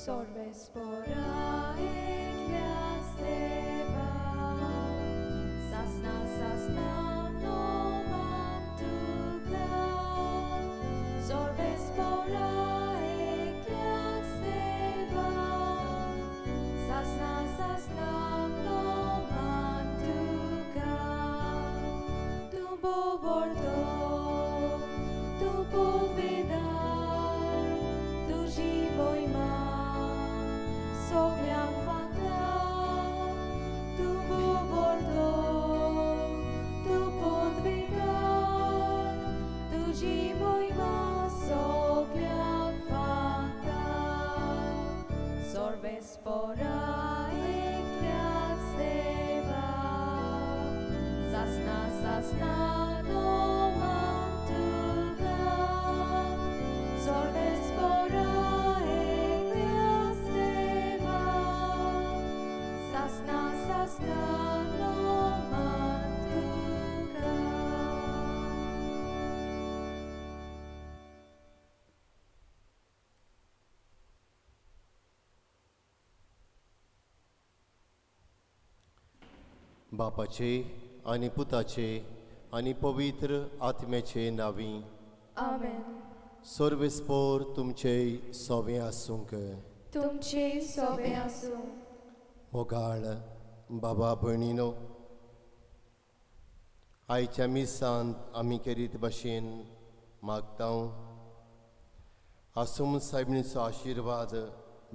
Sorvespora ekliasteva, sasna sasna noman tuka. Sorvespora ekliasteva, sasna sasna noman tuka. Tumbo vorto, tumbo vedar, tu živoj má. Sogljam fanta, tu govordo, tu podvidar, tu živoj ma sogljam fanta. Sorbe spora ekljat steva, sasna sasna noman tuga. Sorbe spora sasna sasna noman tuga. बापाचे आणि पुताचे आणि पवित्र आत्म्याचे नावी. आमेन. सर्वेस्पोर तुमचे सोवे आसूंक. तुमचे सोवे आसूं. मोगाळ बाबा भयणीनो, आयच्या मिसांत आमी करीत भाशेन मागतां आसूम सायबीचो आशिर्वाद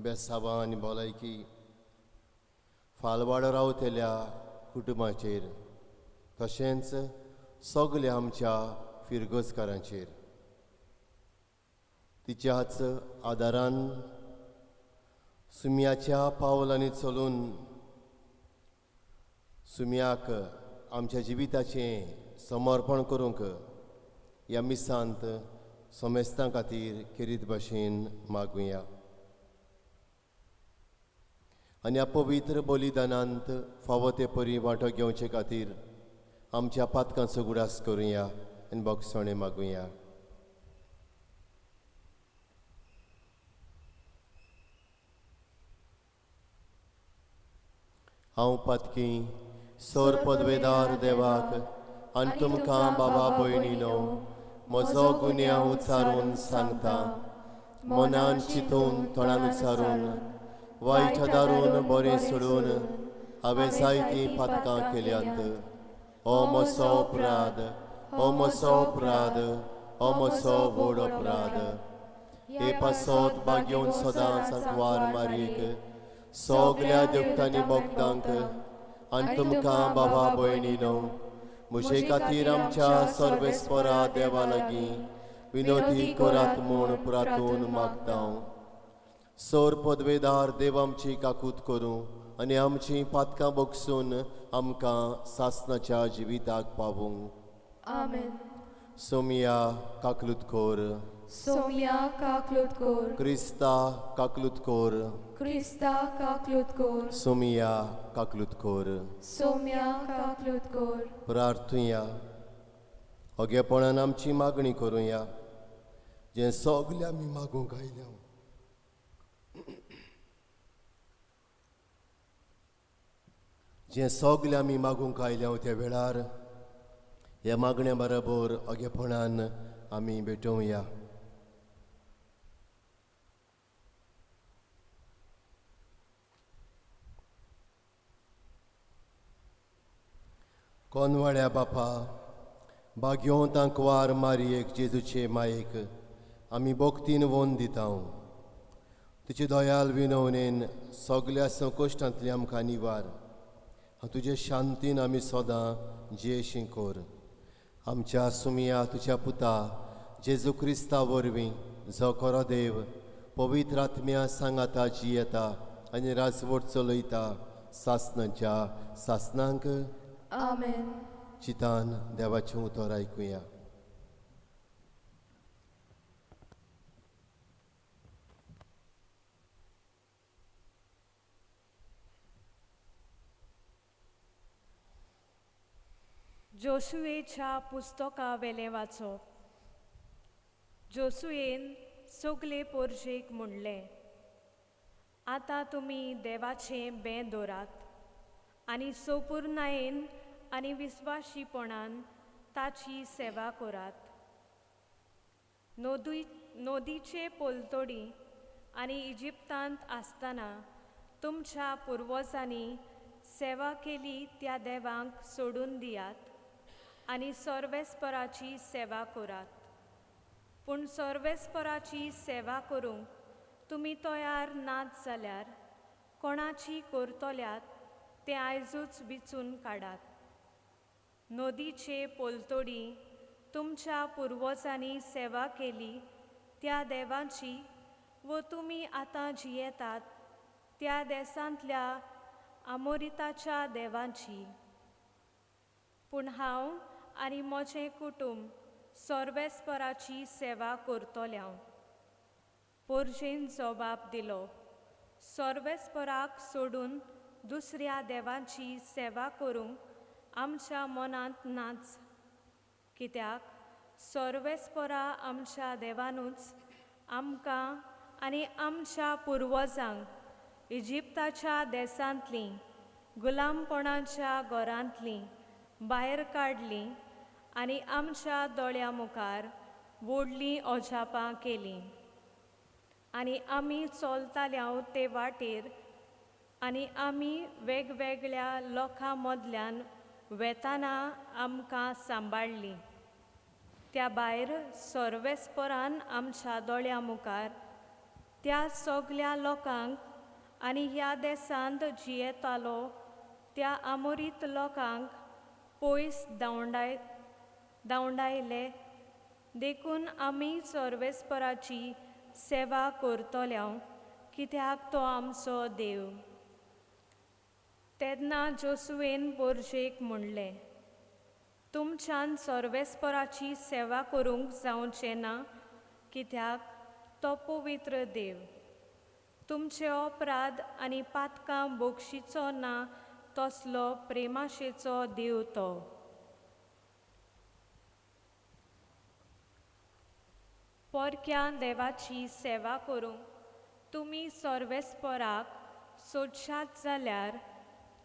बेसांवां आनी भलायकी फालवाड रावतल्या कुटुंबाचेर, तशेंच सगल्या आमच्या फिरगोजकारांचेर. तिच्याच आदारान सुमयाच्या पावलांनी चलून सुमयाक आमच्या जिविताचें समर्पण करूंक ह्या मिसांत समेस्तां खातीर केरीत भाशेन मागुया. आनी ह्या पवित्र बलिदानांत फावो ते परी वांटो घेवचे खातीर आमच्या पातकांचो गुडास करुया आनी बोगसणे मागुया. हांव पातकी सर पदवेदार देवाक आनी तुमकां बाबा भयणीनो म्हजो गुन्यांव उचारून सांगता. मनान चिंतून तोंडान उचारून वायट दारून बरें सोडून हांवें जायतीं पातकां केल्यांत. हो म्हजो अपराध, हो म्हजो अपराध, हो म्हजो व्हड अपराध. हे पासत बागेवन सदांच वार मारीक सगल्या देवतांनी भक्तांक आनी तुमकां बाबा भयणीनो म्हजे खातीर आमच्या सर्वेस्परा देवा लागीं विनोदी करात म्हूण प्रार्थून मागतां. सर पदवेदार देव आमची काकूत करूं आनी आमचीं पातकां बोगसून आमकां सासणाच्या जिविताक पावूंक. आमेन. सोमिया काकलुतकोर. सोमिया काकलुतकोर. क्रिस्ता काकलुतकोर. क्रिस्ता काकलुतकोर. सोमिया काकलुतकोर. सोमिया काकलुतकोर. प्रार्थुया. ओगेपणान आमची मागणी करुया. जें सगल्या आमी मागूंक आयल्या, जें सगल्या आमी मागूंक आयल्या त्या वेळार ह्या मागण्या बरोबर ओगेपणान आमी भेटोवया. कोनवाड्या बापा, बाग्यो तांक वार मारयेक जेजूचे मायेक आमी भोक्तीन वोन दिता. तुजे दयाल विनवणेन सगल्या संकश्टांतली आमकां निवार. तुजे शांतीन आमी सदां जेशी कोर. आमच्या सुमिया तुज्या पुता जेजू क्रिस्ता वरवीं जो खरो देव पवित्र आत्म्या सांगाता जियेता आनी राजवट चलयता सासणाच्या सासणांक. आमेन. चितान देवाचें उतर आयकुया. जोसुएच्या पुस्तका वेले वाचप. जोसुएन सगले पोरजेक म्हणलें, आतां तुमी देवाचें बें दवरात आनी सोपुर्णायेन आनी विस्वाशीपणान ताची सेवा करात. नोदीचे पोलतोडी आनी इजिप्तांत आसतना तुमच्या पुर्वजांनी सेवा केली त्या देवांक सोडून दियात आनी सर्वेस्पराची सेवा करात. पूण सर्वेस्पराची सेवा करूंक तुमी तयार नात जाल्यार कोणाची करतल्यात तें आयजूच विचून काडात. नोदीचे पोलतोडी तुमच्या पुर्वजांनी सेवा केली त्या देवांची व तुमी आतां जियेतात त्या देसांतल्या आमोरिताच्या देवांची. पूण हांव आनी म्हजें कुटूंब सर्वेस्पराची सेवा करतले. पोरजेन जबाब दिलो, सर्वेस्पराक सोडून दुसऱ्या देवांची सेवा करूंक आमच्या मनांत नाच. कित्याक सर्वेस्परा आमच्या देवानूच आमकां आनी आमच्या पुर्वजांक इजिप्ताच्या देसांतलीं गुलामपणाच्या घरांतलीं भायर काडलीं आनी आमच्या दोळ्या मुखार व्हडलीं अजापां केलीं. आनी आमी चलताल्यो ते वाटेर आनी आमी वेगवेगळ्या लोकां मदल्यान वेताना आमकां सांबाळ्ळीं. त्या भायर सर्वेस्परान आमच्या दोळ्या मुखार त्या सगळ्या लोकांक आनी ह्या देसांत जियेतालो त्या आमोरीत लोकांक पयस धांवडायले. देखून आमी सर्वेस्पराची सेवा करतल्यो कित्याक तो आमचो देव. तेन्ना जोसुवेन पोरजेक म्हणलें, तुमच्यान सर्वेस्पराची सेवा करूंक जावचें ना कित्याक तो पवित्र देव. तुमचे अपराध आनी पातकां बोगशीचो ना तसलो प्रेमाशेचो देव तो. पोरक्या देवाची सेवा करूंक तुमी सर्वेस्पराक सोदशात जाल्यार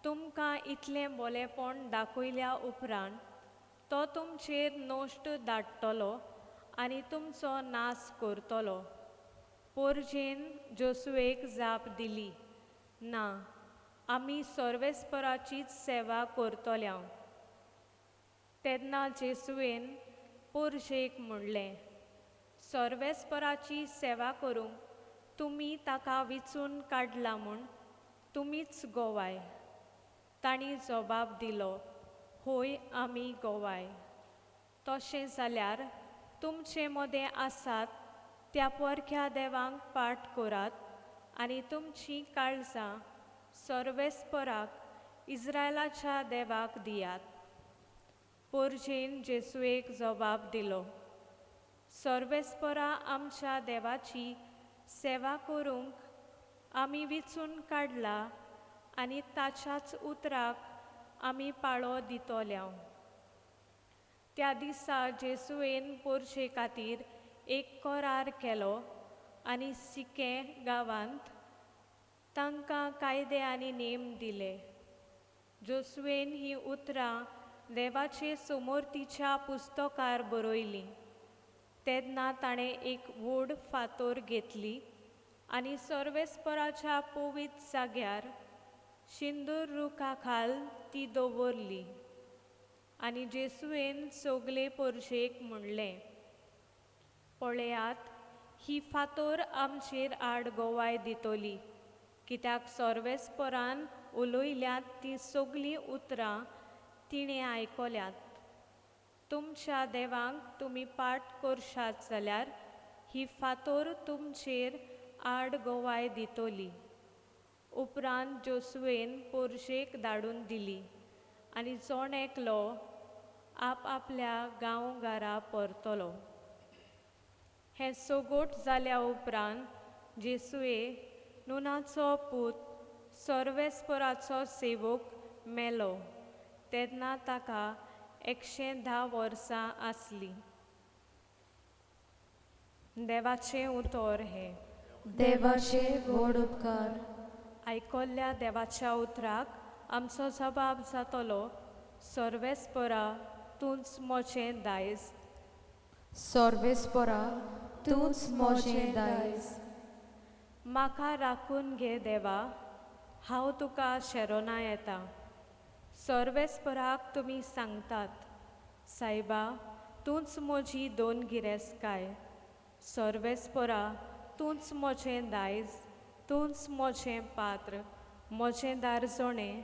तुमकां इतलें बोलेपण दाखयल्या उपरांत तो तुमचेर नोश्ट धाडटलो आनी तुमचो नास करतलो. पोरजेन जोसुवेक जाप दिली, ना, आमी सर्वेस्पराचीच सेवा करतल्यो. तेन्ना जेसुवेन पोरजेक म्हणलें, सर्वेस्पराची सेवा करूंक तुमी ताका विचून काडला म्हूण तुमीच गोवाय. तांणी जबाब दिलो, होय, आमी गोवाय. तशें जाल्यार तुमचे मदें आसात त्या पोरक्या देवांक पाट करात आनी तुमचीं काळजां सर्वेस्पराक इस्रायलाच्या देवाक दियात. पोरजेन जेसुवेक जबाब दिलो, सर्वेस्परा आमच्या देवाची सेवा करूंक आमी विचून काडला आनी ताच्याच उतराक आमी पाळो दितल्यो. त्या दिसा जेसुवेन पोरजे खातीर एक करार केलो आनी सिकें गांवांत तांकां कायदे आनी नेम दिले. जोसुवेन हीं उतरां देवाचे समोर्तीच्या पुस्तकार बरयलीं. तेन्ना ताणें एक व्हड फातर घेतली आनी सर्वेस्पराच्या पवित्र जाग्यार शिंदूर रुखा खाल ती दवरली. आनी जेसुवेन सगले पोरजेक म्हणलें, पळयात, ही फातर आमचेर आड गोवाय दितली कित्याक सर्वेस्परान उलयल्यांत तीं सगलीं उतरां तिणें आयकल्यात. तुमच्या देवांक तुमी पाट करशात जाल्यार ही फातर तुमचेर आड गोवाय दितली. उपरांत जोसुवेन पोरजेक धाडून दिली आनी जोण एकलो आपआपल्या गांवघरा परतलो. हें सोगोट जाल्या उपरांत जेसुवे नुनाचो पूत सर्वेस्पराचो सेवक मेलो. तेन्ना ताका 110 वर्सां आसलीं. देवाचें उतर हें. देवाचे व्हड उपकार. आयकोल्ल्या देवाच्या उतराक आमचो जबाब जातलो सर्वेस्परा तूंच मोचें दायज. सर्वेस्परा तूंच मोचें दायज. म्हाका राखून घे देवा, हांव तुका शेरोना येता. सर्वेस्पराक तुमी सांगतात, सायबा तूंच म्हजी दोन गिरेस्तकाय. सर्वेस्परा तूंच मोचें दायज, तूंच मोचें पात्र, मोचें दारजोणें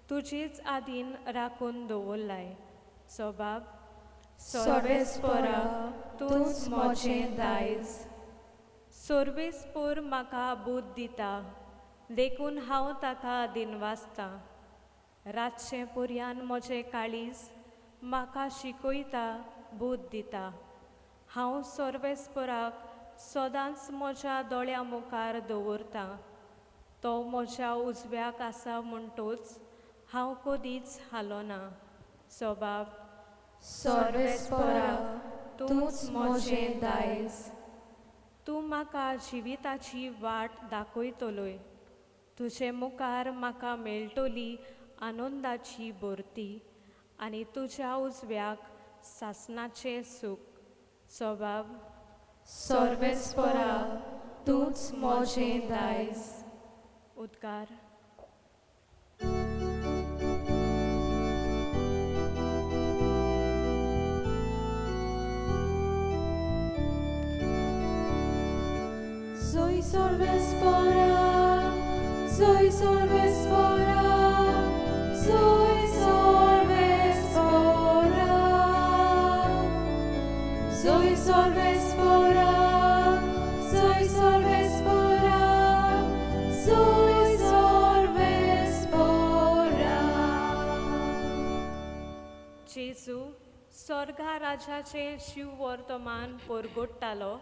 तुजीच आदीन राखून दवरलाय. जबाब सर्वेस्परा तूंच मोचें दायज. सर्वेस्पर म्हाका बूद दिता, देखून हांव ताका दिनवासतां. रातचें पुर्यान म्हजें काळीज म्हाका शिकयता, बूद दिता. हांव सर्वेस्पराक सदांच म्हज्या दोळ्या मुखार दवरतां. तो म्हज्या उजव्याक आसा म्हणटूच हांव कदींच हालोना. जबाब सर्वेस्परा तूंच मोचें दायज. तूं म्हाका जिविताची वाट दाखयतलोय. तुजे मुखार म्हाका मेळटली आनंदाची भरती आनी तुज्या उजव्याक सासणाचें सूख. जबाब सर्वेस्परा तूंच मोचें दायज. उद्गार. Soy Sorvespora, soy Sorvespora, soy Sorvespora, soy Sorvespora, soy Sorvespora, soy Sorvespora. जेजू स्वर्गा राजाचे शिव वर्तमान परगोडटालो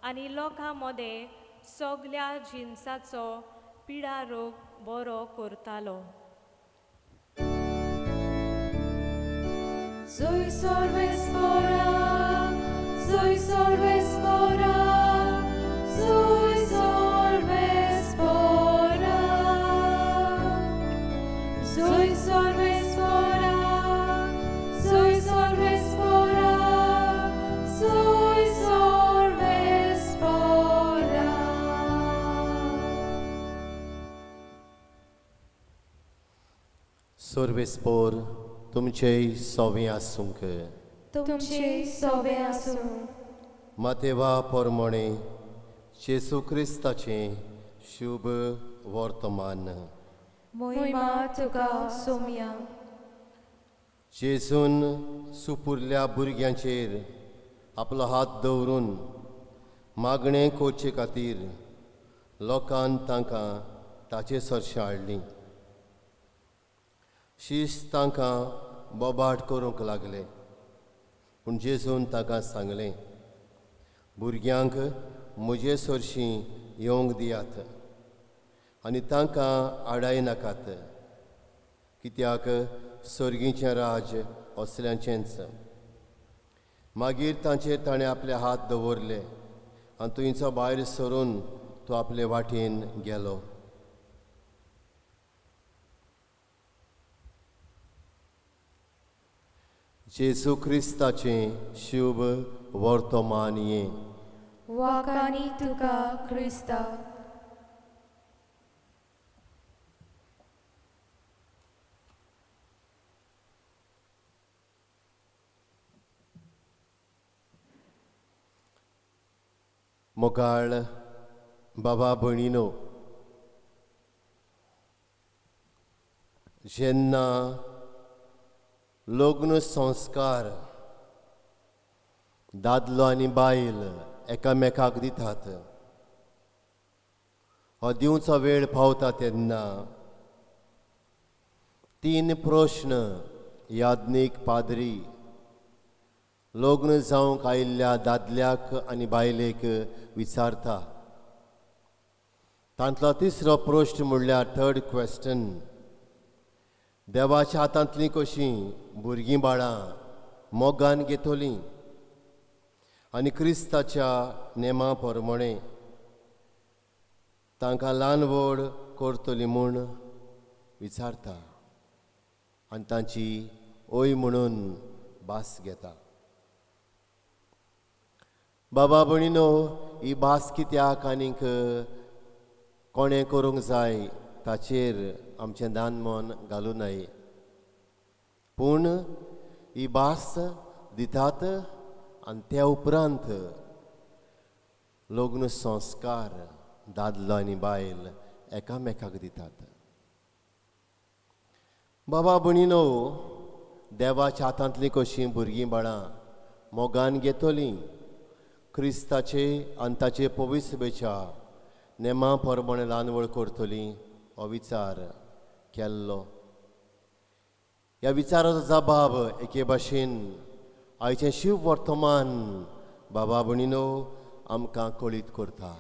आनी लोकां मदें सगल्या जिन्साचो पिडा रोग बरो करतालो. Soy Sorvespora, soy Sorvespora, soy Sorvespora, soy Sorvespora, soy Sorvespora, soy Sorvespora. सर्वेस्पोर तुमचेय सोवें आसूंक. तुमचे सोबे आसूं. मातेवा पोरमोणे जेसू क्रिस्ताचें शुभ वर्तमान. मोहिमा तुका सोम्या. जेजून सुपुरल्या भुरग्यांचेर आपलो हात दवरून मागणें करचे खातीर लोकान तांकां ताचे सरशें हाडलीं. शीस तांकां बोबाट करूंक लागलें, पूण जेजून तांकां सांगलें, भुरग्यांक म्हजे सरशीं येवंक दियात आनी तांकां आडाय नाकात, कित्याक सर्गीचें राज असल्यांचेंच. मागीर तांचेर ताणें आपले हात दवरले आनी थंयचो भायर सरून तो आपले वाटेन गेलो. जेसू क्रिस्ताचें शुभ वर्तमान ये. वाकानी तुका क्रिस्ता. मोगाळ बाबा भयणीनो, जेन्ना लग्न संस्कार दादलो आनी बायल एकामेकाक दितात, हो दिवचो वेळ पावता तेन्ना 3 प्रश्न याज्ञीक पाद्री लग्न जावंक आयिल्ल्या दादल्याक आनी बायलेक विचारता. तांतलो तिसरो प्रश्न म्हणल्यार 3rd क्वेश्चन, देवाच्या हातांतलीं कशीं भुरगीं बाळां मोगान घेतलीं आनी क्रिस्ताच्या नेमा प्रमाणें तांकां ल्हान व्हड करतली म्हूण विचारता आनी तांची ओय म्हणून भास घेता. बाबा भयणीनो, ही भास कित्याक आनीक कोणें करूंक जाय ताचेर आमचें दान मन घालूं नये. पूण ही भास दितात आनी त्या उपरांत लग्न संस्कार दादलो आनी बायल एकामेकाक दितात. बाबा भयणीनो, देवाच्या हातांतलीं कशीं भुरगीं बाळां मोगान घेतलीं क्रिस्ताचे आनी ताचे पवित्र सभेच्या नेमा परमणे ल्हानवळ करतलीं हो विचार केल्लो. ह्या विचाराचो जबाब एके भाशेन आयचें शिव वर्तमान बाबा भयणीनो आमकां कळीत करता.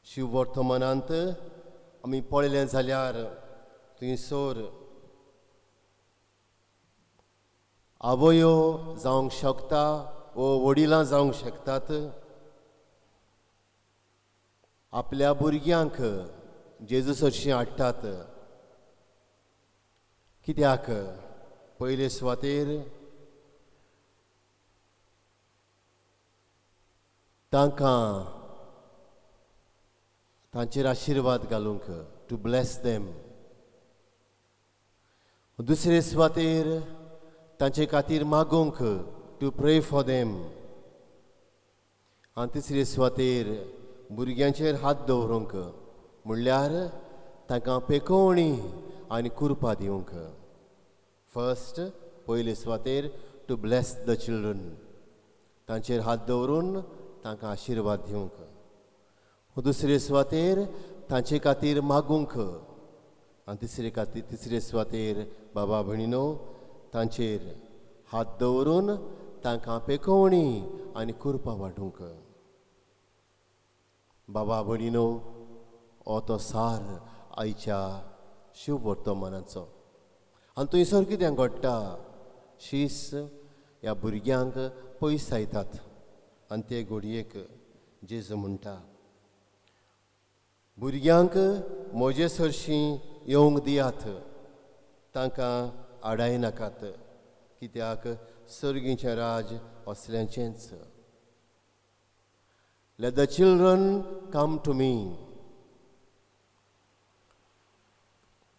शिव वर्तमानांत आमी पळयलें जाल्यार थंयसर आवयो जावंक शकता वो वडिलां जावंक शकतात. आपल्या भुरग्यांक जेजू हरशीं हाडटात. कित्याक पयले सुवातेर तांकां तांचेर आशिर्वाद घालूंक, टू ब्लेस देम. दुसरे सुवातेर तांचे खातीर मागूंक, टू प्रे फॉर देम. आनी तिसरे सुवातेर भुरग्यांचेर हात दवरूंक म्हणल्यार तांकां पेकोवणी आनी कुरपा दिवंक. फर्स्ट पयले सुवातेर टू ब्लेस द चिल्ड्रन, तांचेर हात दवरून तांकां आशिर्वाद दिवंक. दुसरे सुवातेर तांचे खातीर मागूंक आनी तिसरे सुवातेर बाबा भयणीनो तांचेर हात दवरून तांकां पेकोवणी आनी कुरपा वांटूंक. बाबा भयणीनो, हो तो सार आयच्या शिव वर्तमानाचो. आनी थंयसर कितें घडटा, शीस ह्या भुरग्यांक पयस आयतात आनी ते घडयेक जेजू म्हणटा, भुरग्यांक म्हजे सरशीं येवंक दियात, तांकां आडाय नाकात, कित्याक सर्गीचें राज असल्यांचेंच. Let the children come to me.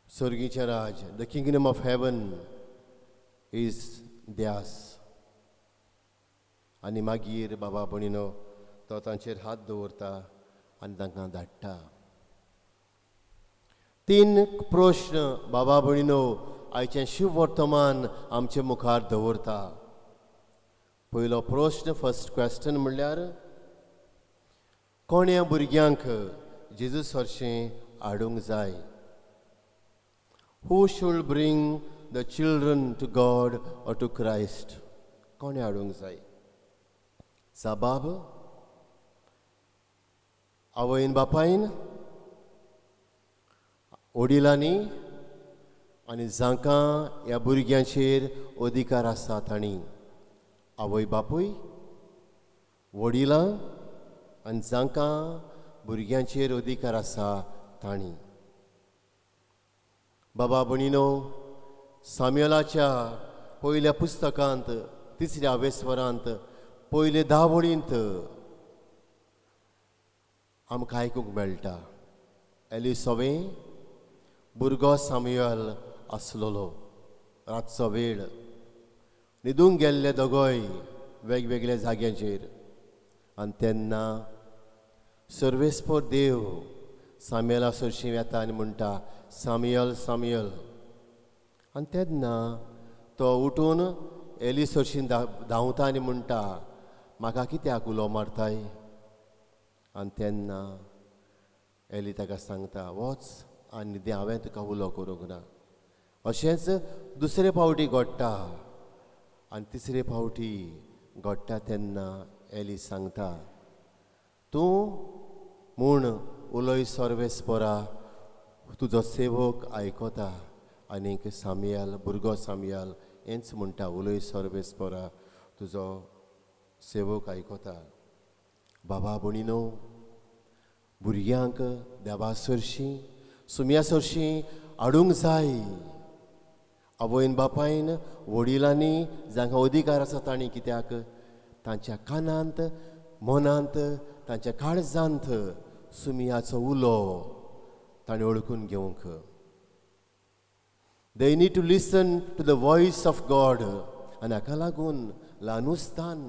सर्गीचें Raj, the kingdom of heaven is theirs. आनी मागीर बाबा भयणीनो तो तांचेर हात दवरता आनी तांकां धाडटा. 3 प्रश्न बाबा भयणीनो आयचें शिव वर्तमान आमचे मुखार दवरता. पयलो प्रश्न, फर्स्ट क्वेश्चन म्हणल्यार कोण्या भुरग्यांक जेजू हरशीं हाडूंक जाय? Who should bring the children to God or to Christ? कोणे हाडूंक जाय? जबाब आवयन बापायन, वडिलांनी आनी जांकां ह्या भुरग्यांचेर अधिकार आसा तांणी. आवय बापूय, वडिलां आनी जांकां भुरग्यांचेर अधिकार आसा तांणी. बाबा भयणीनो, साम्युएलाच्या पयल्या पुस्तकांत 3ऱ्या वेस्वरांत पयले 10 वळींत आमकां आयकूंक मेळटा, एलिसोबे भुरगो साम्युएल आसलोलो. रातचो वेळ, न्हिदूंक गेल्ले दोगोय वेगवेगळ्या जाग्यांचेर. आनी तेन्ना सर्वेस्पर देव साम्युएला हरशीं येता आनी म्हणटा, साम्युएल साम्युएल. आनी तेन्ना तो उठून एली हरशीं धांवता आनी म्हणटा, म्हाका कित्याक उलो मारताय? आनी तेन्ना एली ताका सांगता, वच आनी न्हिदे, हांवें तुका उलो करूंक ना. अशेंच दुसरे फावटी घडटा आनी तिसरे फावटी घडटा तेन्ना एली सांगता, तूं म्हूण उलय सर्वेस्परा, तुजो सेवक आयकोता. आनीक साम्युएल, भुरगो साम्युएल हेंच म्हणटा, उलय सर्वेस्परा, तुजो सेवक आयकोता. बाबा भयणीनो, भुरग्यांक देवा सरशीं सुमया सरशीं हाडूंक जाय. आवयन बापायन वडिलांनी जांकां अधिकार आसा तांणी कित्याक तांच्या कानांत मनांत तांच्या काळजांत सुमयाचो उलो ताणें ओळखून घेवंक. They need to listen to the voice of God. आनी हाका लागून ल्हानूसतान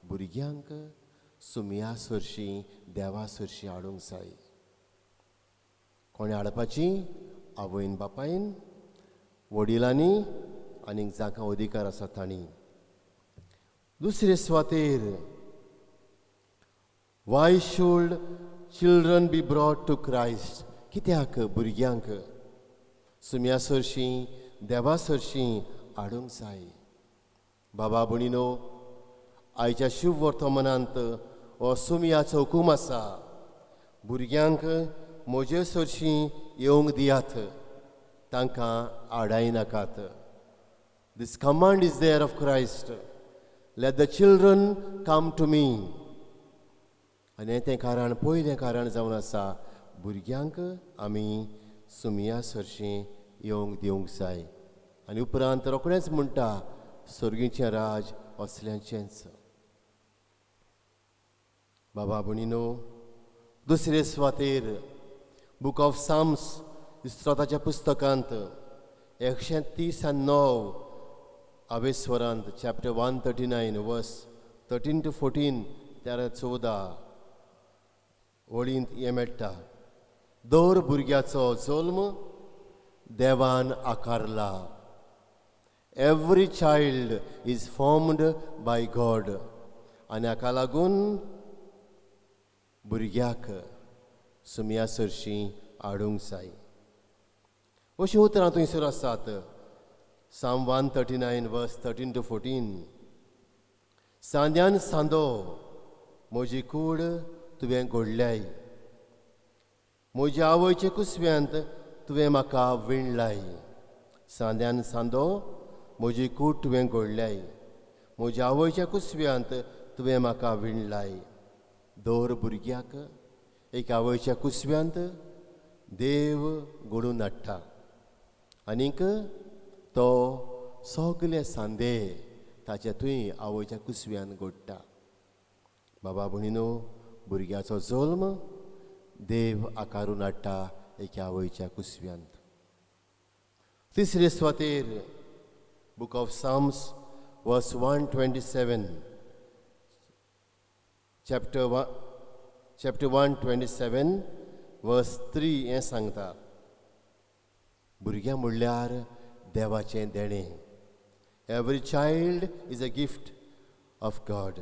भुरग्यांक सुमया सरशीं देवा सरशीं हाडूंक जाय. कोणें हाडपाची? आवयन बापायन वडिलांनी आनी जांकां अधिकार आसा तांणी. दुसरे सुवातेर Why should children be brought to Christ? कित्याक भुरग्यांक सुमया सरशीं देवा सरशीं हाडूंक जाय. बाबा भणीनो, आयच्या शुभ वर्तमानांत हो सुमयाचो हुकूम आसा. भुरग्यांक म्हजे सरशीं येवंक दियात, तांकां आडाय नाकात. This command is there of Christ. Let the children come to me. आनी तें कारण पयलें कारण जावन आसा भुरग्यांक आमी सुमया सरशीं येवंक दिवंक जाय. आनी उपरांत रोखडेंच म्हणटा सर्गीचें राज असल्यांचेंच. बाबा भणीनो, दुसरे सुवातेर बूक ऑफ साम्स इस्त्रोताच्या पुस्तकांत 139 स्वरांत चॅप्टर 139 वर्स 13 to 14 13-14 वळींत हें मेळटा. दर भुरग्याचो जल्म देवान आकारला. Every child is formed by God. आनी हाका लागून भुरग्याक सुमया सरशीं हाडूंक जाय. अशीं उतरां थंयसर आसात. Psalm 139 verse 13 to 14. सांद्यान सांदो म्हजी कूड तुवें घोडल्याय, म्हज्या आवयचे कुसव्यांत तुवें म्हाका विणलाय. सांद्यान सांदो म्हजी कूड तुवें घोडल्याय, म्हज्या आवयच्या कुसव्यांत तुवें म्हाका विणलाय. दर भुरग्याक एक आवयच्या कुसव्यांत देव घडून हाडटा आनीक तो सगले सांदे ताचे थंय आवयच्या कुसव्यान घडटा. बाबा भणीनो, भुरग्याचो जल्म देव आकारून हाडटा एका आवयच्या कुसव्यांत. तिसरे सुवातेर बूक ऑफ साम्स वर्स 127 चॅप्टर 127 वर्स 3 हें सांगता. भुरग्यां म्हणल्यार देवाचें देणें. Every child is a gift of God.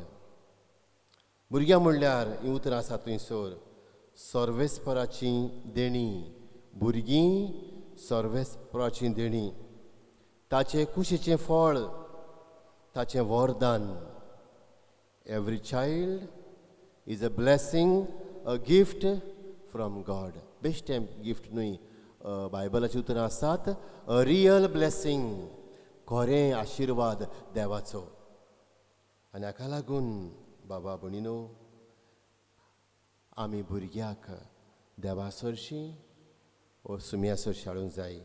भुरग्यां म्हणल्यार हीं उतरां आसात थंयसर सर्वेस्पराचीं देणी. भुरगीं सर्वेस्पराचीं देणी, ताचे कुशीचें फळ, ताचें वरदान. Every child is a blessing, a gift from God. बेश्टें गिफ्ट न्हय. बायबलाचीं उतरां आसात अ रियल ब्लेसिंग, खरें आशिर्वाद देवाचो. आनी हाका लागून बाबा भणीनो, आमी भुरग्याक देवा सरशीं वो सुमया सरशीं हाडूंक जाय.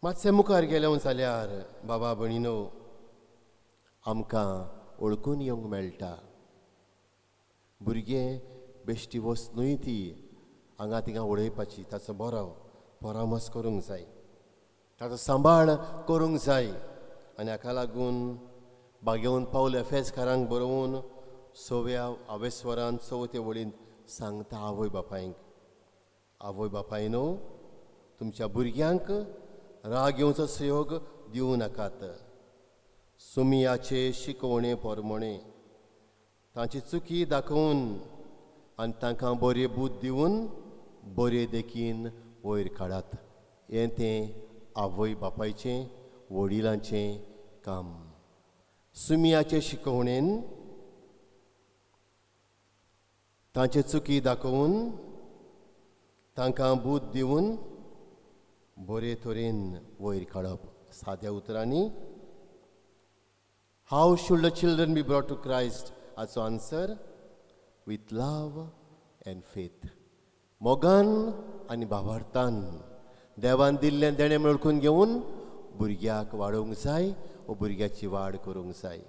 मातशें मुखार गेलें जाल्यार बाबा भणीनो, आमकां ओळखून येवंक मेळटा. भुरगे बेश्टी वस्त न्हय ती हांगा थिंगा उडयपाची. ताचो बरो परामर्श करूंक जाय, ताचो सांबाळ करूंक जाय. आनी हाका लागून बागेवन पावल एफेसकारांक बरोवन 6 स्वरांत 4 वळींत सांगता आवय बापायंक, आवय बापायनो, तुमच्या भुरग्यांक राग येवचो सहयोग दिवं नाकात. सुमयाचे शिकवणे पोरमोणे तांची चुकी दाखोवन आनी तांकां बरे बूद दिवन बरे देखीन वयर काडात. हें तें आवय बापायचें वडिलांचें काम. सुमयाचे शिकवणेन तांचे चुकी दाखोवन तांकां बूद दिवन बरे तरेन वयर काडप. साद्या उतरांनी, how should the children be brought to Christ? हाचो answer, with love and faith. मोगान आनी भावार्थान देवान दिल्लें देणें ओळखून घेवन भुरग्याक वाडोवंक जाय वो भुरग्याची वाड करूंक जाय.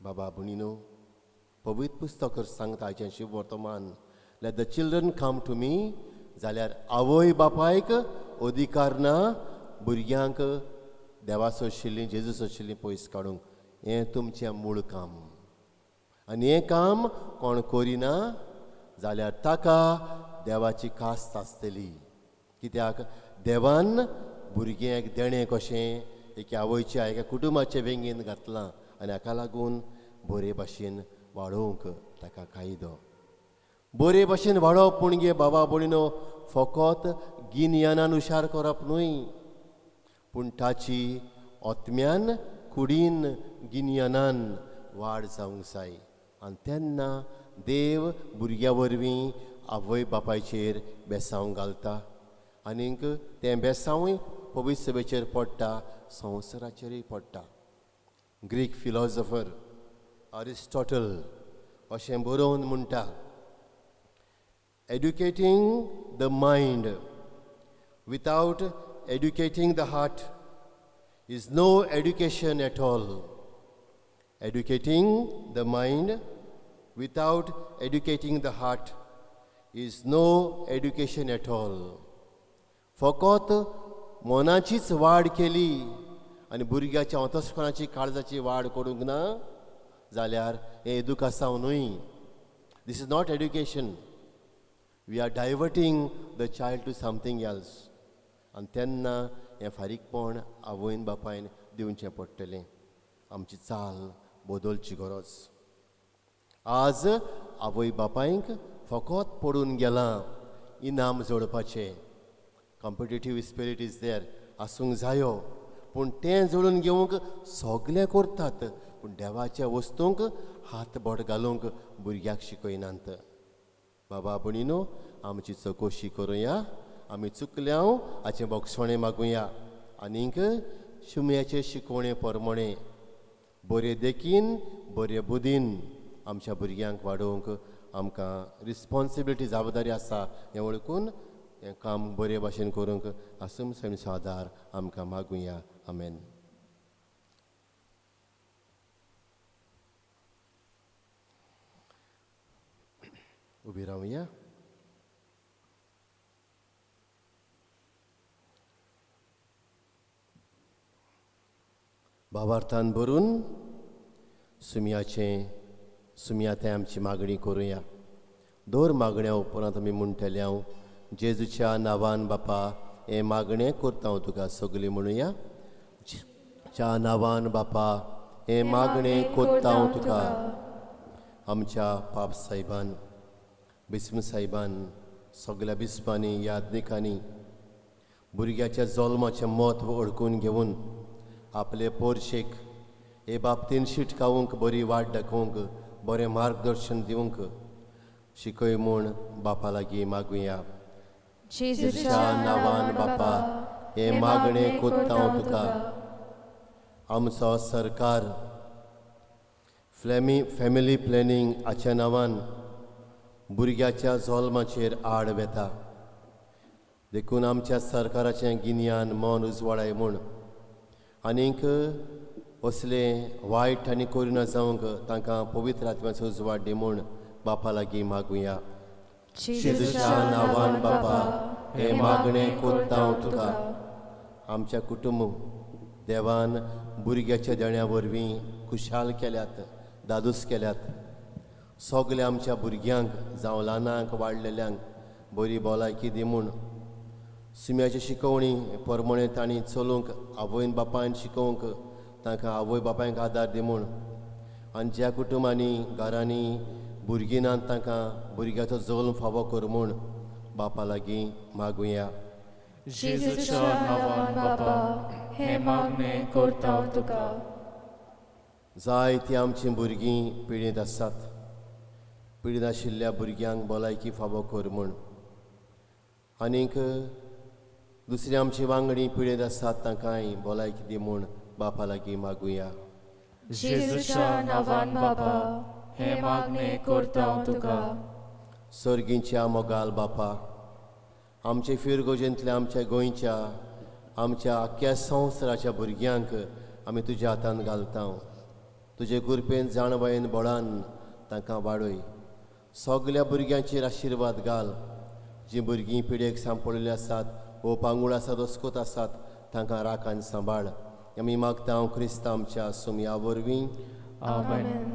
बाबा भुणीनो, पवित्र पुस्तक सांगता आयचें शुभ वर्तमान, let the children come to me, जाल्यार आवय बापायक अधिकार ना भुरग्यांक देवाचो आशिल्लीं जेजूस आशिल्लीं पयस काडूंक. हें तुमचें मूळ काम. आनी हें काम कोण करिना जाल्यार ताका देवाची कास्त आसतली. कित्याक देवान भुरग्यांक देणें कशें एका आवयच्या एका कुटुंबाचे वेंगेन घातलां आनी हाका लागून बरे भाशेन वाडोवंक ताका कायदो. बरे भाशेन वाडोवप म्हणजे बाबा भयणीनो फकत गिन्यानान हुशार करप न्हय, पूण ताची आत्म्यान कुडीन गिन्यानान वाड जावंक जाय. आनी तेन्ना देव भुरग्या वरवीं आवय बापायचेर बेसांव घालता आनीक तें बेसांवय पवित्र सभेचेर पडटा, संवसाराचेरूय पडटा. ग्रीक फिलॉसॉफर अरिस्टॉटल अशें बरोवन म्हणटा, educating the mind without educating the heart is no education at all. Educating the mind without educating the heart is no education at all. फकत मनाचीच वाड केली आनी भुरग्याच्या अंतस्करणाची काळजाची वाड करूंक ना जाल्यार हें एदुकासांव न्हय. This is not education. We are diverting the child to something else. आनी तेन्ना हें फारीकपण आवयन बापायन दिवचें पडटलें. आमची चाल बदलची गरज. आज आवय बापायक फकत पडून गेलां इनाम जोडपाचें. कॉम्पिटिटीव स्पिरीट इज देर, आसूंक जायो, पूण तें जोडून घेवंक सगलें करतात, पूण देवाच्या वस्तूंक हात बोट घालूंक भुरग्याक शिकयनात. बाबा भयणीनो, आमची चवकशी करुया, आमी चुकल्याव हाचें बोगसवणें मागुया आनीक शुम्याचे शिकवणे प्रमाणे बरे देखीन बरे बुदीन आमच्या भुरग्यांक वाडोवंक आमकां रिस्पॉन्सिबिलिटी जबाबदारी आसा हें वळखून हें काम बरे भाशेन करूंक आसूम सैमीचो आदार आमकां मागुया. आमेन. उबी रावया. भावार्थान भरून सुमया ते आमची मागणी करुया. दोर मागण्या उपरांत आमी म्हणटले हांव जेजूच्या नांवान बापा हें मागणें करता हांव तुका सगलीं म्हणुया. च्या नांवान बापा हें मागणें करता हांव तुका. आमच्या पाप साहेबान बिस्म साहेबान सगल्या बिस्पांनी यादनिकांनी भुरग्याच्या जल्माचें म्हत्व ओळखून घेवन आपले पोरशेक हे बाबतीन शिटकावूंक बरी वाट दाखोवंक बरें मार्गदर्शन दिवंक शिकय म्हूण बापा लागीं मागुया. जेजूच्या नांवान बापा हें मागणें कोत्ता हांव तुका. आमचो सरकार फॅमिली प्लॅनिंग हाच्या नांवान भुरग्याच्या जल्माचेर आड वेता. देखून आमच्या सरकाराचें गिन्यान मन उजवाडाय म्हूण आनीक असले वायट आनी करिना जावंक तांकां पवित्र आत्म्याचो उजवाड दी म्हूण बापा लागीं मागुया. जेजूच्या नांवान बापा हें मागणें कोत्ता हांव तुका. आमच्या कुटुंब देवान भुरग्याच्या देण्या वरवीं खुशाल केल्यात, दादूस केल्यात. सगल्या आमच्या भुरग्यांक जावं ल्हानांक वाडलेल्यांक बरी भलायकी दी म्हूण सुम्याची शिकवणी प्रमाणे तांणी चलूंक आवयन बापायन शिकोवंक तांकां आवय बापायक आदार दी म्हूण. आनी ज्या कुटुंबांनी घरांनी भुरगीं नात तांकां भुरग्याचो जल्म फावो कर म्हूण बापा लागीं मागुया. जेजूच्या नांवान बापा हें मागणें करता हांव तुका. जायतीं आमचीं भुरगीं पिडीत आसात. पिडीत आशिल्ल्या भुरग्यांक भलायकी फावो कर म्हूण आनीक दुसरी आमची वांगडी पिडीत आसात तांकांय भलायकी दी म्हूण बापा लागीं मागुया. जेजूच्या नांवान बापा हे मागणे करता हांव तुका सर्गींच्या मोगाल बापा आमचे फिरगोजेंतल्या आमच्या गोंयच्या आमच्या आख्या संवसाराच्या भुरग्यांक आमी तुज्या हातान घालता तुजे कृपेन जाणवयेन बळान तांकां वाडय सगल्या भुरग्यांचेर आशिर्वाद घाल जीं भुरगीं पिडेक सांपळिल्लीं आसात वो पांगूळ आसात अस्कोत आसात तांकां राखान सांबाळ आमी मागता हांव क्रिस्त आमच्या सुमया वरवीं आमेन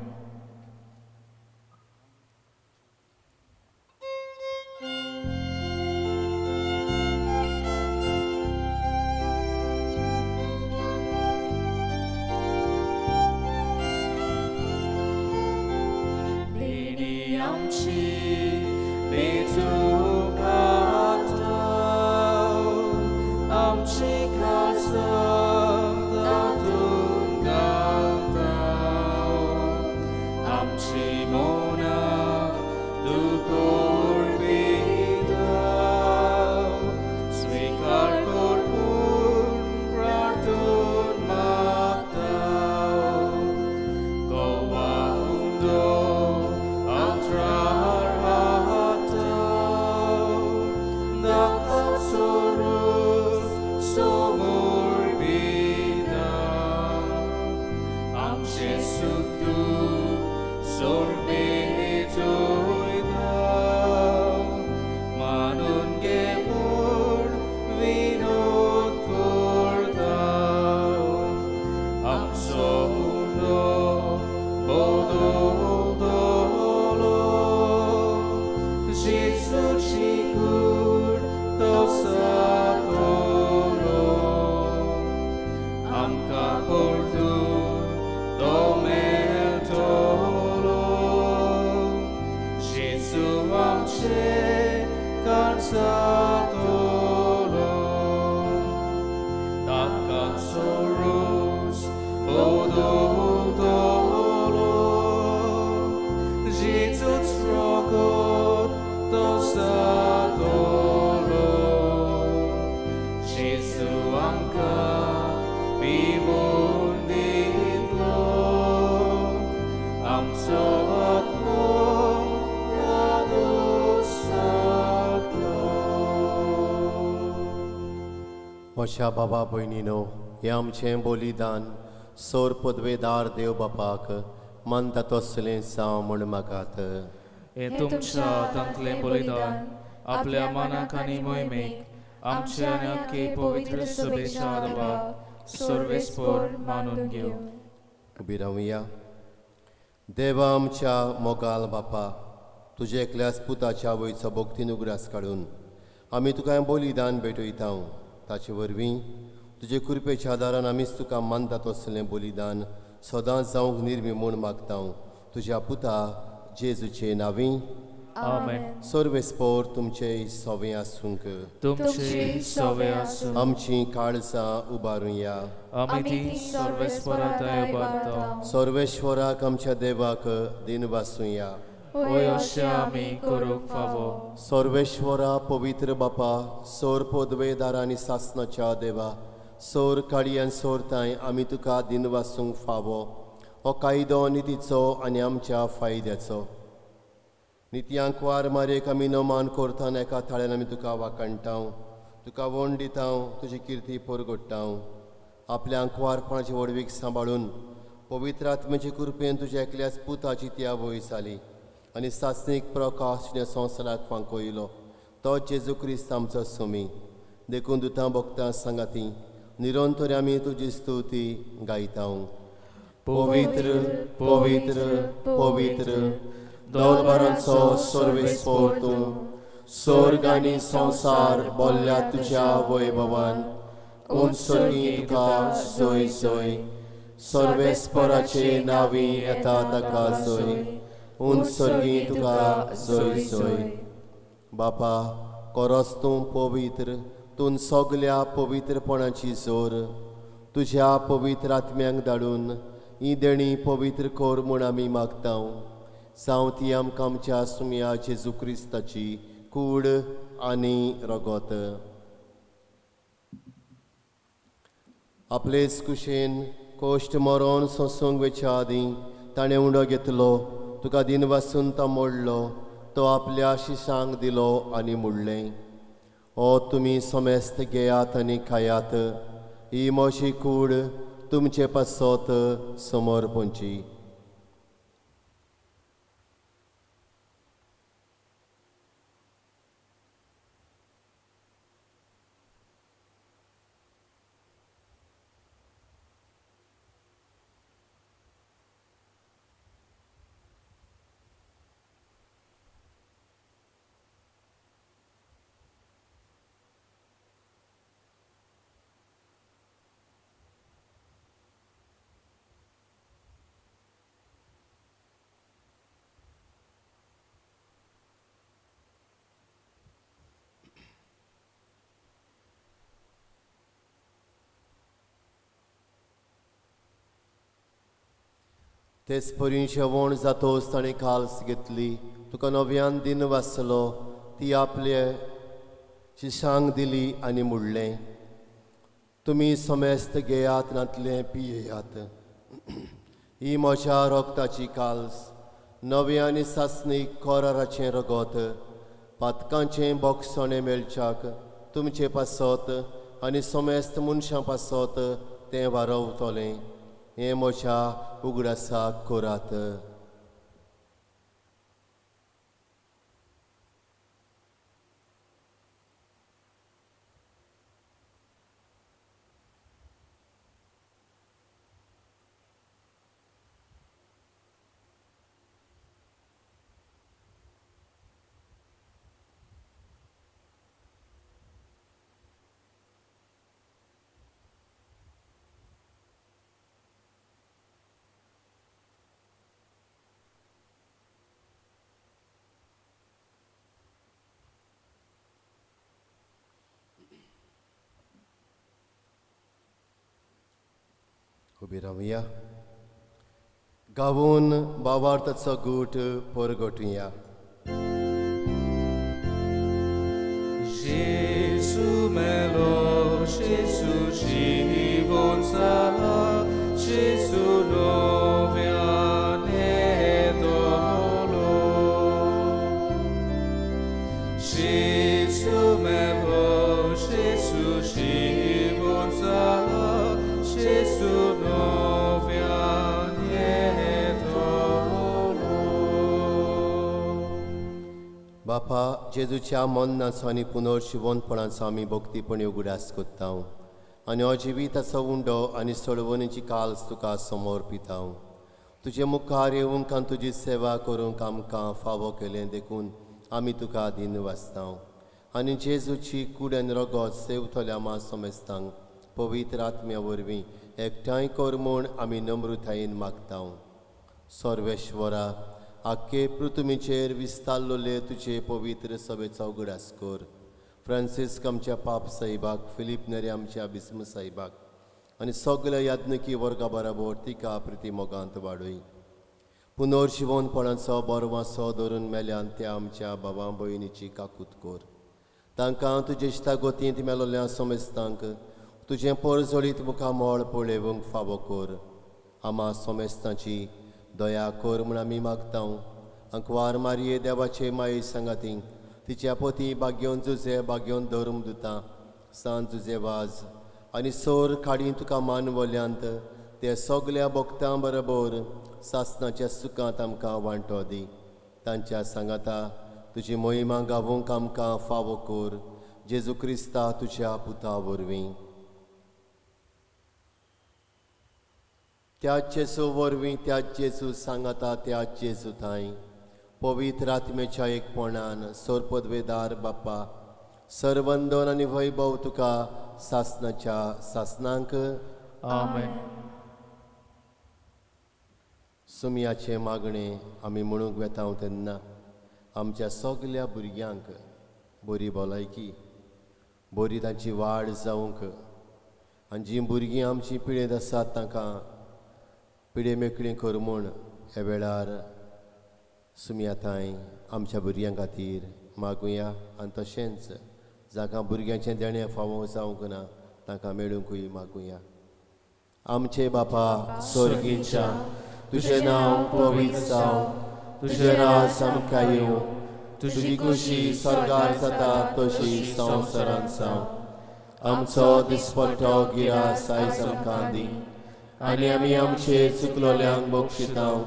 देणी आमची आमची आमची मोना दुकोर स्वीकार करून प्रार्थून मागता Goa उंदो altrar hata dapat sorus somor bidang amche sutu sorbe joidau manun gemur vinod kordau amso uno bodol Jesus sigur tosatolo amka pordun dometolo Jesus amche cansatolo takan soros bodolo Jesus rogot tosatolo Jesu angka bibunditlo amsoatmo kadosatlo म्हज्या बाबा भयणीनो हें आमचें बलिदान सोर पदवेदार देव बापाक मानता तसलें जावं म्हूण मागात हे तुमच्या हातांतलें बलिदान आपल्या मनाक आनी मोहिमेक आमचे आनी आख्खे पवित्र सभेच्या आदबाक सर्वेस्पर मानून घेवं उबी रावया देवा आमच्या मोगाल बापा तुजे एकल्याच पुताच्या वयचो भक्तीन उगडास काडून आमी तुका हें बलिदान भेटयता ताचे वरवीं तुजे कृपेच्या आदारान आमीच तुका मानता तसलें बलिदान सदांच जावंक निर्मी म्हूण मागता तुज्या पुता जेजूचे नांवीं आमेन सर्वेस्पोर तुमचे सवें आसूंक तुमची सवय आसूं आमची काळजां उबारुया आमी ती सर्वेस्पराताय उबारता सर्वेश्वराक आमच्या देवाक दिन वासुया होय अशें आमी करूंक फावो सर्वेश्वरा पवित्र बापा सोर पदवेदार आनी सासणाच्या देवा सोर काळी आनी सोरताय आमी तुका दिन वासूंक फावो हो कायदो नितीचो आनी आमच्या फायद्याचो नित्यांक वार मारेक आमी नमान करतना एका थाळ्यान आमी तुका वाकणटा तुका वण दिता तुजी किर्ती परगडटा आपल्या वारपणाची वडवीक सांबाळून पवित्र आत्म्याचे कृपेन तुज्या एकल्याच पुताची त्या वय जाली आनी सासणीक प्रकाश संवसाराक फांकोयलो तो जेजू क्रिस्त आमचो सुमी देखून दुतां भक्तां सांगाती निरंतर आमी तुजी स्तुती गायता पवित्र पवित्र पवित्र दौलबारांचो सर्वेस्पोर तूं स्वर्ग आनी संवसार बोल्ल्या तुज्या वैभवान उंचगी तुका जय जय सर्वेस्पराचे नांवीं येता ताका जय उंचगी तुका जय जय बापा कोरोस तूं पवित्र तूं सगल्या पवित्रपणाची जोर तुज्या पवित्र आत्म्यांक धाडून ही देणी पवित्र कोर म्हूण आमी मागता जावं ती आमकां आमच्या सुमया जेजू क्रिस्ताची कूड आनी रगत आपलेच कुशेन कोश्ट मरोन सोंसूंक वेच्या आदीं ताणें उंडो घेतलो तुका दिन वासून तो मोडलो तो आपल्या शिशांक दिलो आनी मुडलें. ओ तुमी सोमेस्त घेयात आनी खायात, ही मोशी कूड तुमचे पासत समोर पोंची. तेच परीं जेवण जातोच ताणें खाल्स घेतली. तुका नव्यान दिन वाचलो ती आपले शिशांक दिली आनी मुडलें. तुमी सोमेस्त घेयात नातलें पियेयात. ही म्हज्या रोगताची काल्स, नवे आनी सासणीक कोराराचें रगत, पातकांचें बोगसोणें मेळच्याक तुमचे पासत आनी सोमेस्त मनशां पासत तें वारवतलें. हें म्हज्या उगडासाक करात. उबी रावया. गावून भावार्थाचो गूट परगटुया. Jésus melo, Jésus život zala, Jésus noviane dolo. Jésus melo, Jésus život zala, Jésus noviane dolo. बापा जेजूच्या मोन्नाचो आनी पुनर्शिवणपणाचो आमी भक्तीपणी उगडास कोत्ता आनी हो जिविताचो उंडो आनी सोडवणीची काल्स तुका समर्पिता. तुजे मुखार येवंक आनी तुजी सेवा करूंक आमकां फावो केलें देखून आमी तुका दिन वाचता. आनी जेजूची कूड आनी रगत सेवतल्या मा सोमेस्तांक पवित्र आत्म्या वरवीं एकठांय कर म्हूण आमी नम्रतायेन मागता. सर्वेश्वरा, आख्खे पृथ्वीचेर विस्तारलोले तुजे पवित्र सभेचो उगडास कर. फ्रांसिस्क आमच्या पाप साहिबाक, फिलीप नेरे आमच्या बिस्म साहिबाक आनी सगल्या याज्ञकी वर्गा बरोबर तिका प्रिती मोगांत वाडय. पुनर्शिवणपणाचो बरो वासो धरून मेल्यान त्या आमच्या भावां भयणीची काकूत कर. तांकां तुजे इश्टा गोतींत मेलोल्या सोमेस्तांक तुजें परजळीत मुखार मोळ पळेवंक फावो कर. आमा सोमेस्तांची दया कर म्हूण आमी मागता. अंकवार मारये देवाचे माये सांगाती तिच्या पती भाग्योन जुजे भाग्योन धर्म दुता सांत जुजे वाज आनी सोर काडी तुका मानवल्यांत ते सगल्या भक्तां बरोबर सासणाच्या सुखांत आमकां वांटो दी. तांच्या सांगाता तुजी मोहिमा गावूंक आमकां फावो कर. जेजू क्रिस्ता तुज्या पुता वरवीं. त्याच जेजू वरवीं त्याच जेजू सांगाता त्याच जेजू थंय पवित्र आत्मेच्या एकपणान सोरपदवेदार बाप्पा सर्वंदन आनी वैभव तुका सासणाच्या सासणांक Amen. सुमयाचे मागणें आमी म्हणूंक वेता तेन्ना आमच्या सगल्या भुरग्यांक बरी भलायकी बरी तांची वाड जावंक आनी जीं भुरगीं आमची पिळेंत आसात तांकां पिळे मेकळीं कर म्हूण ह्या वेळार सुमयाताय आमच्या भुरग्यां खातीर मागुया. आनी तशेंच जाका भुरग्यांचें देणें फावो जावंक ना तांकां मेळूंकूय मागुया. आमचे बापा स्वर्गीच्या तुजें नांव पवित्र जावं, तुझे राज आमकां येवं तुजी खुशी स्वर्गार जाता तशी संवसारांत जावं आमचो दिसपट्टो गिरास आयज आमकां दी आनी आमी आमचे चुकलोल्यांक बक्षितांव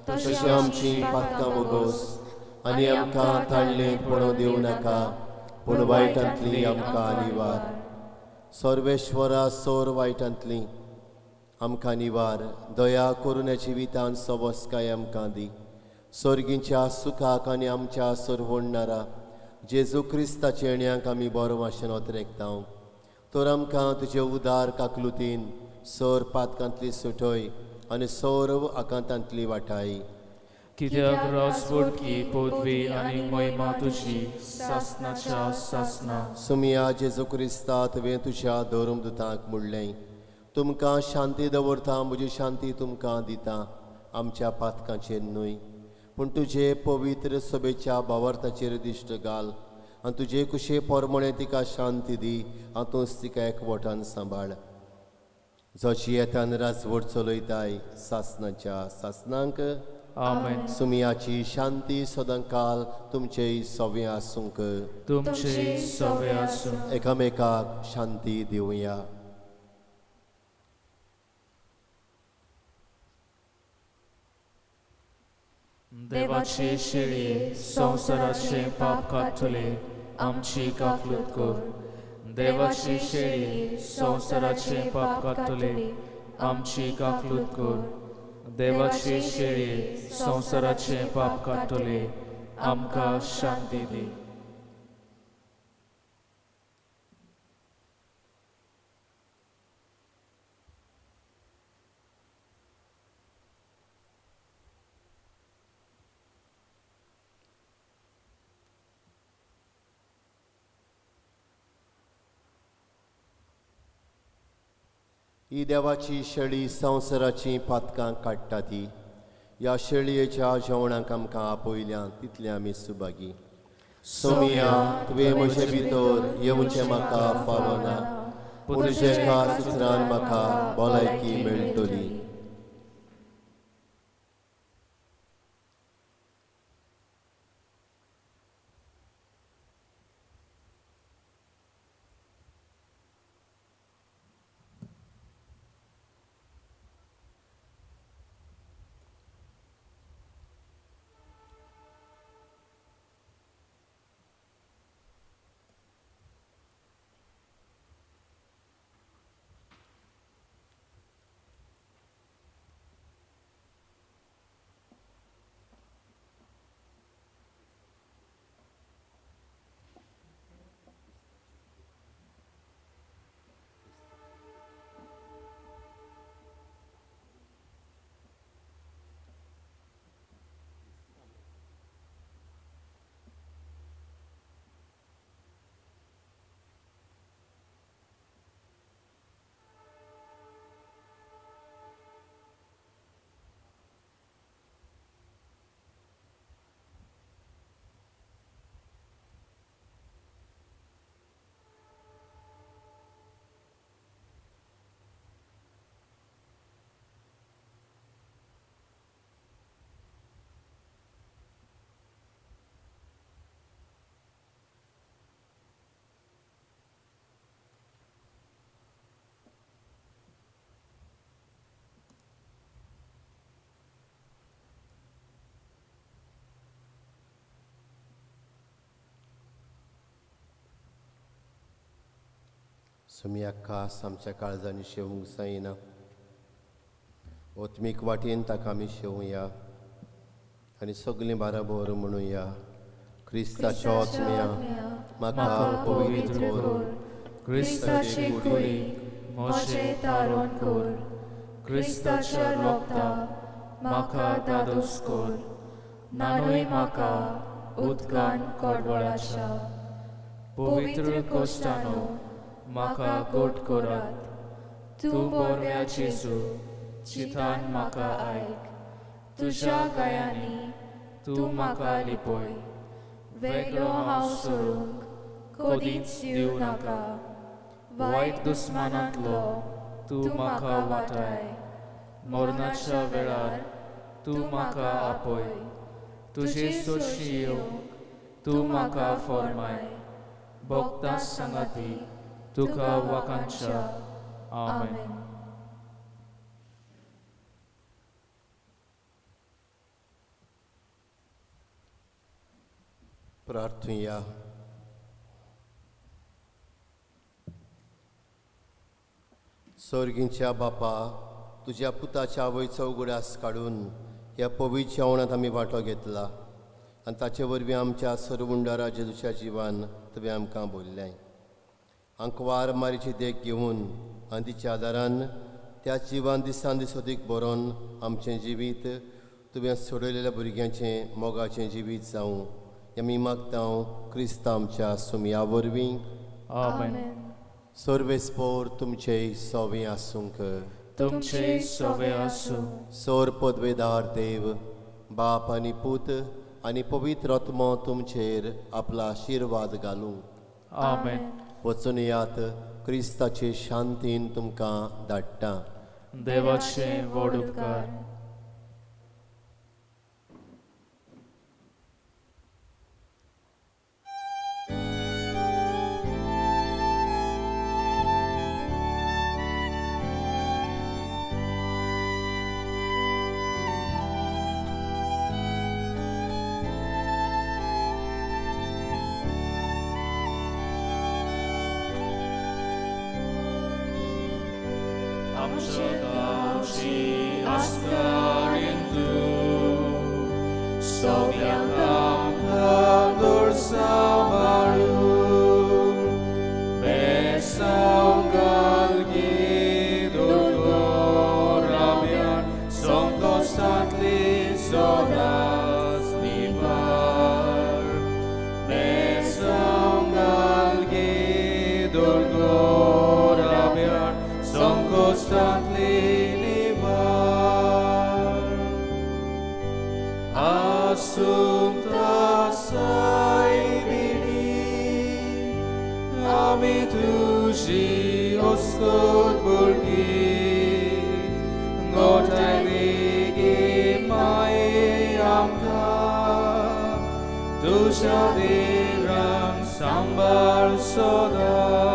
तशी आमची पातकां वगोस आनी आमकां ताळ्ळेंत पडूं दिवं नाका पूण वायटांतली आमकां निवार सर्वेश्वरा सोर वायटांतली आमकां निवार दया करून जिवितांत सवस्काय आमकां दी सर्गीच्या सुखाक आनी आमच्या सरवडणारा जेजू क्रिस्ताच्या येण्याक आमी बरो भाशेन ओतरेकतांव तर आमकां तुजे उदार काकलुतीन सर पातकांतली सुटय आनी सर्व आकांतांतली वाटाय कित्याक राजवडकी पदवी आनी महिमा तुजी सासनाच्या सासना सुमिया जेजू क्रिस्ता तुवें तुज्या धर्मदुतांक म्हणलें तुमकां शांती दवरता म्हजी शांती तुमकां दिता आमच्या पातकांचेर न्हय पूण तुजे पवित्र सभेच्या भावार्थाचेर दिश्ट घाल आनी तुजे कुशे पोरमणे तिका शांती दी हातूंच तिका एकवटान सांबाळ जशी येतान राजवट चलयताय सासनाच्या सासनांक आमेन सुमियाची शांती सदांकाल तुमचे सवे आसूंक तुमचे सवे आसूं एकामेकाक शांती दिवया देवाचे शेळये संवसाराचे पाप कातले आमची काकलूत कर देवाचे शेळये संवसाराचे पाप कातले आमची काकलूत कर देवाचे शेळये संवसाराचे पाप कातले आमकां शांती दी ही देवाची शेळी संवसाराची पातकां काडटा ती ह्या शेळयेच्या जेवणाक आमकां आपयल्या तितले आमी सुभागी सोमिया तुवें म्हजे भितर येवचें म्हाका फावना पूण तुजे एका सुत्रान म्हाका भलायकी मेळटली सुमिया खास आमच्या काळजांनी शेवूंक जायना ओत्मीक वाटेन ताका आमी शेवया आनी सगळीं बाराबर म्हणुया क्रिस्ताच्या ओत्म्या म्हाका पवित्र कर क्रिस्ताचे कुडी म्हजें तारण कर क्रिस्ताच्या रोगताक म्हाका दादोस कर नानूय म्हाका उदकान कडवळाच्या पवित्र कोश्टानो म्हाका गोट करात तूं बोरव्या जेजू चितान म्हाका आयक तुज्या गायांनी तूं म्हाका लिपय वेगळो हांव सोडूंक कधीच दिवं नाका वायट दुस्मानांतलो तूं म्हाका वाटाय मरणाच्या वेळार तूं म्हाका आपय तुझे सोशी तू म्हाका फरमाय भोगता संगती तुका वाकांक्षा आमेन. प्रार्थुया. सर्गींच्या बापा, तुझ्या पुताच्या आवयचो उगडास काडून ह्या पवित्र जेवणांत आमी वांटो घेतला आनी ताचे वरवीं आमच्या सर्वुंडारा जेजूच्या जिवान तुवें आमकां भरलें. आंकवार मारीची देख घेवन आनी तिच्या आदारान त्या जिवान दिसान दीस अदीक बरोवन आमचें जिवीत तुवें सोडलेल्या भुरग्यांचें मोगाचें जिवीत जावं आमी मागता क्रिस्त आमच्या सुमया वरवीं. आमेन. सर्वेस्पोर तुमचे सोवें आसूंक. तुमचे सोवे आसूं. सोर पदवेदार देव, बाप आनी पूत आनी पवित्र आत्मो तुमचेर आपला आशिर्वाद घालूं. आमेन. वचून यात क्रिस्ताचे शांतीन तुमकां धाडटा. देवाचे व्हड उपकार. आमच्या गांवची आस्कारीन तूं सगळ्यांक आमकां दवर सांबाळून बेसांव घाल गे दोतोराब्यान संकश्टांतली सदांच निवार. बेसांव घाल गे दोतोराब्यान संकश्टांतली निवार. आसूंता सायबिणी आमी तुजी ओस्कोत भुरगीं गोठायली गे माये आमकां तुज्या देरान सांबाळ सदां.